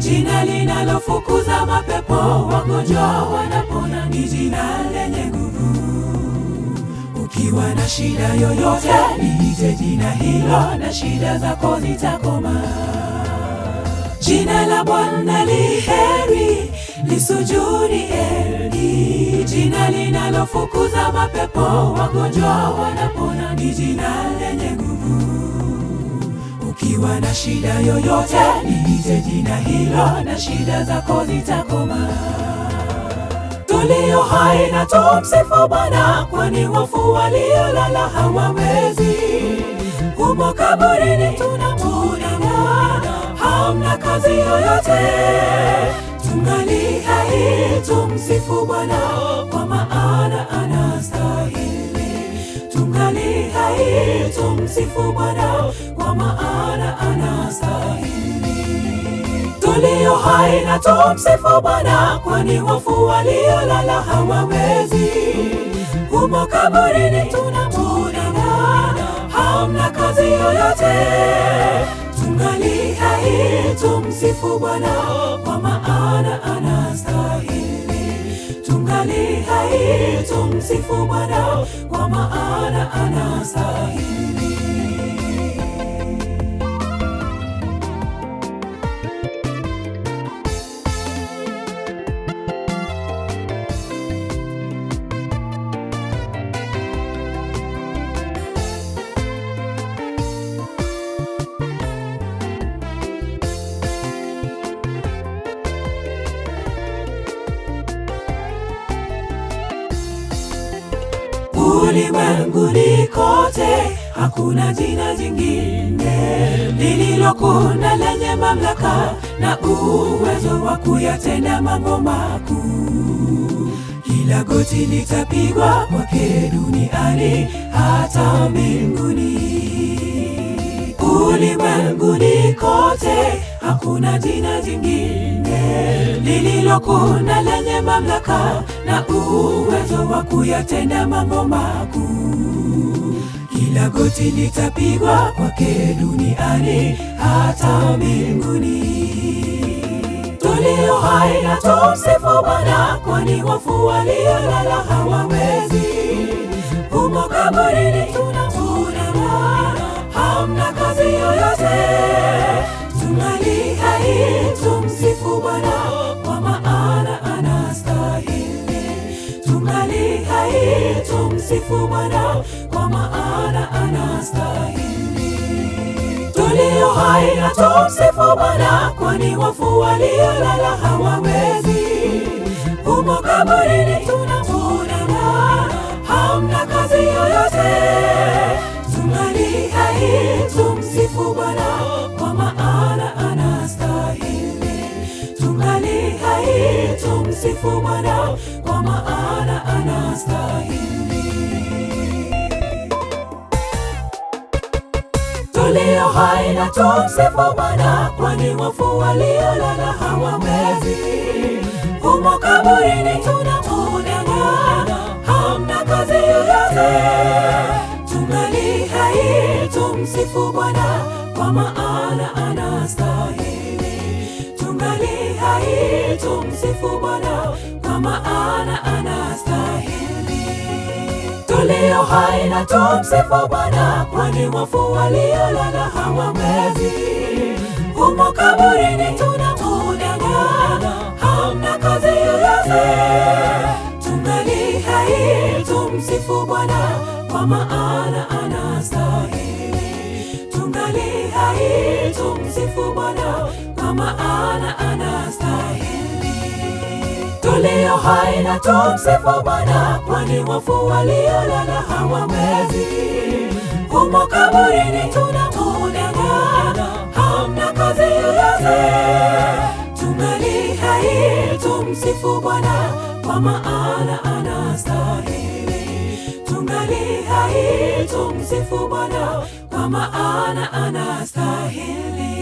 Jina linalofukuza mapepo, wagonjwa wanapona, ni jina lenye nguvu. Ukiwa na shida yoyote, liite jina hilo na shida zako zitakoma. Jina la Bwana li heri, lisujudieni. Jina linalofukuza mapepo, wagonjwa wanapona, ni jina lenye nguvu. Ukiwa na shida yoyote, liite jina hilo na shida zako zitakoma. Tulio hai na tumsifu Bwana, kwani wafu waliolala hawawezi. Humo kaburini tunamwona, hamna kazi yoyote. Tungali hai tumsifu Bwana, kwa maana anastahili. Tungali hai tumsifu Bwana, kwa maana anastahili. Tulio hai na tumsifu Bwana, kwani wafu waliolala hawawezi. Humo kaburini tunamwona, hamna kazi yoyote. Tungali hai tumsifu Bwana, kwa maana anastahili. Tungali hai tumsifu Bwana, kwa maana anastahili. Ulimwenguni kote hakuna jina jingine lililokuna lenye mamlaka na uwezo wa kuyatenda mambo makuu. Kila goti litapigwa kwake, duniani hata mbinguni. Ulimwenguni kote hakuna jina jingine lililokuna lenye mamlaka na uwezo wa kuyatenda mambo makuu. Kila goti litapigwa kwake, duniani hata mbinguni. Tulio hai na tumsifu Bwana, kwani wafu waliolala hawawezi. Humo kaburini tunamwona, hamna kazi yoyote. Tungali hai tumsifu Bwana, kwa maana anastahili. Tungali hai tumsifu Bwana, kwa maana anastahili. Tulio hai na tumsifu Bwana, kwani wafu waliolala hawawezi. Humo kaburini tunamwona, hamna kazi yoyote. Tungali hai tumsifu Bwana, kwa maana anastahili. Tungali hai tumsifu Bwana, kwa maana anastahili. Tulio hai na tumsifu Bwana, kwani wafu waliolala hawawezi. Humo kaburini tunamwona, hamna kazi yoyote. Tungali hai tumsifu Bwana, kwa maana anastahili. Tungali hai tumsifu Bwana, kwa maana anastahili. Tulio hai na tumsifu Bwana, kwani wafu waliolala hawawezi. Humo kaburini tunamwona, hamna kazi yoyote. Tungali hai tumsifu Bwana, kwa maana anastahili. Tungali hai tumsifu Bwana, kwa maana anastahili. Tulio hai na tumsifu Bwana, kwani wafu waliolala hawawezi. Humo kaburini tunamwona, hamna kazi yoyote. Tungali hai tumsifu Bwana, kwa maana anastahili. Tungali hai tumsifu Bwana, kwa maana anastahili.